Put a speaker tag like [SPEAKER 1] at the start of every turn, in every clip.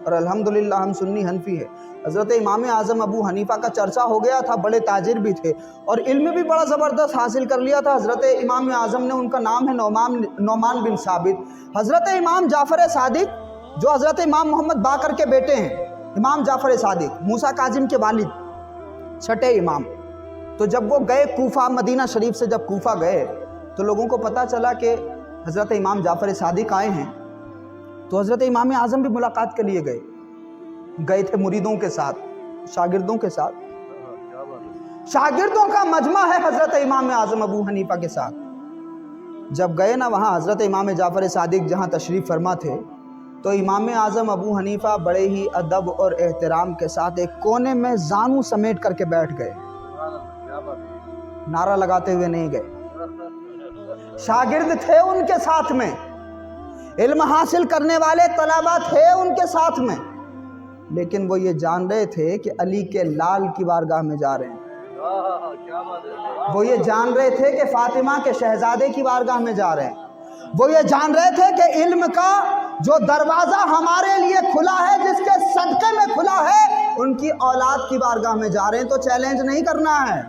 [SPEAKER 1] اور الحمدللہ ہم سنی حنفی ہے۔ حضرت امام اعظم ابو حنیفہ کا چرچا ہو گیا تھا، بڑے تاجر بھی تھے اور علم بھی بڑا زبردست حاصل کر لیا تھا حضرت امام اعظم نے۔ ان کا نام ہے نعمان بن ثابت۔ حضرت امام جعفر صادق جو حضرت امام محمد باقر کے بیٹے ہیں، امام جعفر صادق موسیٰ کاظم کے والد، چھٹے امام، تو جب وہ گئے کوفہ، مدینہ شریف سے جب کوفہ گئے تو لوگوں کو پتہ چلا کہ حضرت امام جعفر صادق آئے ہیں، تو حضرت امام اعظم بھی ملاقات کے لیے گئے تھے مریدوں کے ساتھ، شاگردوں کے ساتھ، شاگردوں کا مجمع ہے حضرت امام اعظم ابو حنیفہ کے ساتھ۔ جب گئے نا وہاں حضرت امام جعفر صادق جہاں تشریف فرما تھے، تو امام اعظم ابو حنیفہ بڑے ہی ادب اور احترام کے ساتھ ایک کونے میں زانو سمیٹ کر کے بیٹھ گئے، نعرہ لگاتے ہوئے نہیں گئے۔ شاگرد تھے ان کے ساتھ میں، علم حاصل کرنے والے طلبہ تھے ان کے ساتھ میں، لیکن وہ یہ جان رہے تھے کہ علی کے لال کی بارگاہ میں جا رہے ہیں، وہ یہ جان رہے تھے کہ فاطمہ کے شہزادے کی بارگاہ میں جا رہے ہیں، وہ یہ جان رہے تھے کہ علم کا جو دروازہ ہمارے لیے کھلا ہے، جس کے صدقے میں کھلا ہے، ان کی اولاد کی بارگاہ میں جا رہے ہیں۔ تو چیلنج نہیں کرنا ہے،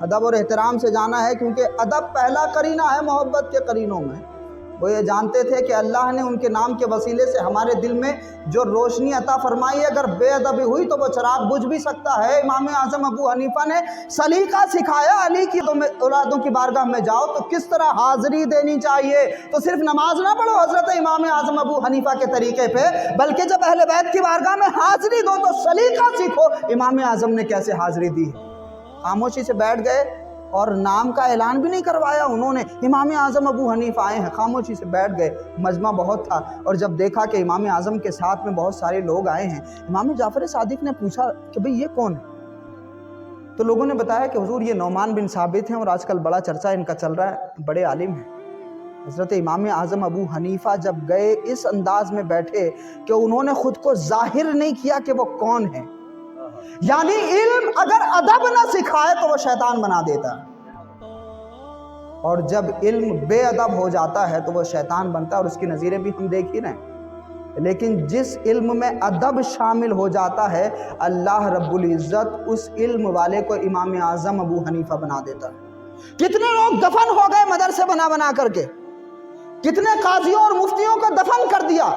[SPEAKER 1] ادب اور احترام سے جانا ہے، کیونکہ ادب پہلا قرینہ ہے محبت کے قرینوں میں۔ وہ یہ جانتے تھے کہ اللہ نے ان کے نام کے وسیلے سے ہمارے دل میں جو روشنی عطا فرمائی ہے، اگر بے ادبی ہوئی تو وہ چراغ بجھ بھی سکتا ہے۔ امام اعظم ابو حنیفہ نے سلیقہ سکھایا، علی کی اولادوں کی بارگاہ میں جاؤ تو کس طرح حاضری دینی چاہیے، تو صرف نماز نہ پڑھو حضرت امام اعظم ابو حنیفہ کے طریقے پہ، بلکہ جب اہل بیت کی بارگاہ میں حاضری دو تو سلیقہ سیکھو۔ امام اعظم نے کیسے حاضری دی؟ خاموشی سے بیٹھ گئے اور نام کا اعلان بھی نہیں کروایا انہوں نے، امام اعظم ابو حنیفہ آئے ہیں، خاموشی سے بیٹھ گئے۔ مجمع بہت تھا اور جب دیکھا کہ امام اعظم کے ساتھ میں بہت سارے لوگ آئے ہیں، امام جعفر صادق نے پوچھا کہ بھئی یہ کون ہے؟ تو لوگوں نے بتایا کہ حضور یہ نعمان بن ثابت ہیں اور آج کل بڑا چرچا ان کا چل رہا ہے، بڑے عالم ہیں۔ حضرت امام اعظم ابو حنیفہ جب گئے اس انداز میں بیٹھے کہ انہوں نے خود کو ظاہر نہیں کیا کہ وہ کون ہیں، یعنی علم اگر ادب نہ سکھائے تو وہ شیطان بنا دیتا ہے، اور جب علم بے ادب ہو جاتا ہے تو وہ شیطان بنتا ہے، اور اس کی نظیریں بھی ہم دیکھ ہی رہے ہیں۔ لیکن جس علم میں ادب شامل ہو جاتا ہے، اللہ رب العزت اس علم والے کو امام اعظم ابو حنیفہ بنا دیتا ہے۔ کتنے لوگ دفن ہو گئے مدرسے بنا کر کے، کتنے قاضیوں اور مفتیوں کو دفن کر دیا۔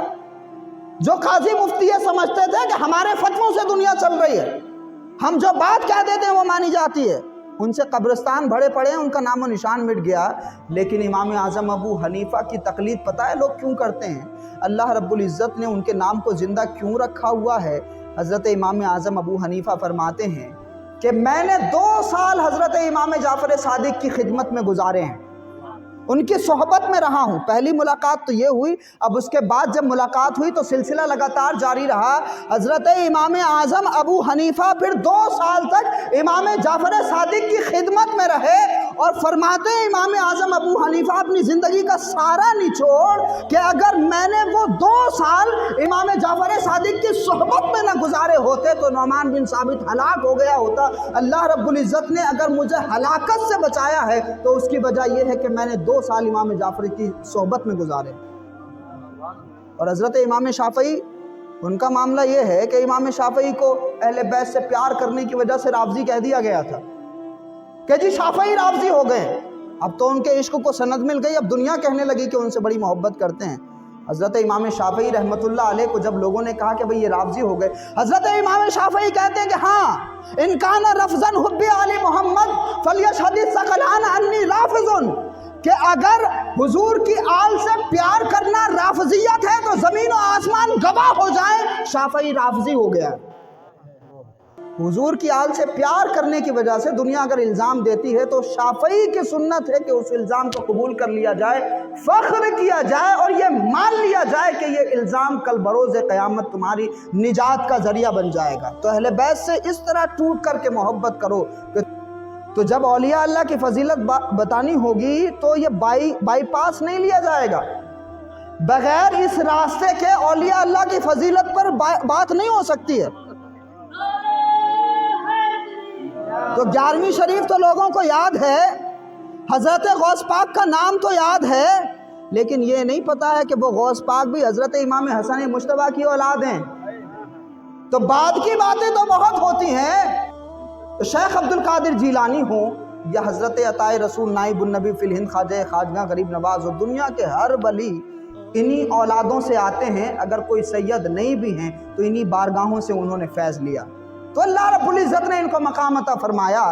[SPEAKER 1] جو قاضی مفتی یہ سمجھتے تھے کہ ہمارے فتووں سے دنیا چل رہی ہے، ہم جو بات کہہ دیتے ہیں وہ مانی جاتی ہے، ان سے قبرستان بھرے پڑے ہیں، ان کا نام و نشان مٹ گیا۔ لیکن امام اعظم ابو حنیفہ کی تقلید پتہ ہے لوگ کیوں کرتے ہیں؟ اللہ رب العزت نے ان کے نام کو زندہ کیوں رکھا ہوا ہے؟ حضرت امام اعظم ابو حنیفہ فرماتے ہیں کہ میں نے 2 سال حضرت امام جعفر صادق کی خدمت میں گزارے ہیں، ان کی صحبت میں رہا ہوں۔ پہلی ملاقات تو یہ ہوئی، اب اس کے بعد جب ملاقات ہوئی تو سلسلہ لگاتار جاری رہا۔ حضرت امام اعظم ابو حنیفہ پھر 2 سال تک امام جعفر صادق کی خدمت میں رہے، اور فرماتے ہیں امام اعظم ابو حنیفہ اپنی زندگی کا سارا نچوڑ کہ اگر میں نے وہ 2 سال امام جعفر صادق کی صحبت میں نہ گزارے ہوتے تو نعمان بن ثابت ہلاک ہو گیا ہوتا۔ اللہ رب العزت نے اگر مجھے ہلاکت سے بچایا ہے تو اس کی وجہ یہ ہے کہ میں نے 2 سال امام جعفر کی صحبت میں گزارے۔ اور حضرت امام شافعی، ان کا معاملہ یہ ہے کہ امام شافعی کو اہل بیت سے پیار کرنے کی وجہ سے رافضی کہہ دیا گیا تھا کہ جی شافعی رافضی ہو گئے۔ اب تو ان کے عشق کو سند مل گئی، اب دنیا کہنے لگی کہ ان سے بڑی محبت کرتے ہیں۔ حضرت امام شافعی رحمۃ اللہ علیہ کو جب لوگوں نے کہا کہ بھئی یہ رافضی ہو گئے، حضرت امام شافعی کہتے ہیں کہ ہاں ان کان رفضاً حب علی محمد فلیشہد الثقلان انی رافض، کہ اگر حضور کی آل سے پیار کرنا رافضیت ہے تو زمین و آسمان گواہ ہو جائیں شافعی رافضی ہو گیا ہے۔ حضور کی آل سے پیار کرنے کی وجہ سے دنیا اگر الزام دیتی ہے تو شافعی کی سنت ہے کہ اس الزام کو قبول کر لیا جائے، فخر کیا جائے اور یہ مان لیا جائے کہ یہ الزام کل بروز قیامت تمہاری نجات کا ذریعہ بن جائے گا۔ تو اہل بیت سے اس طرح ٹوٹ کر کے محبت کرو کہ تو جب اولیاء اللہ کی فضیلت بتانی ہوگی تو یہ بائی پاس نہیں لیا جائے گا، بغیر اس راستے کے اولیاء اللہ کی فضیلت پر بات نہیں ہو سکتی ہے۔ تو 11ویں شریف تو لوگوں کو یاد ہے، حضرت غوث پاک کا نام تو یاد ہے، لیکن یہ نہیں پتا ہے کہ وہ غوث پاک بھی حضرت امام حسن مجتبیٰ کی اولاد ہیں۔ تو بعد کی باتیں تو بہت ہوتی ہیں. تو شیخ عبد القادر جیلانی ہوں یا حضرت عطاء رسول نائب النبی فی الہند خواجہ غریب نواز، اور دنیا کے ہر ولی انہی اولادوں سے آتے ہیں. اگر کوئی سید نہیں بھی ہیں تو انہی بارگاہوں سے انہوں نے فیض لیا. تو اللہ رب العزت نے ان کو مقام عطا فرمایا.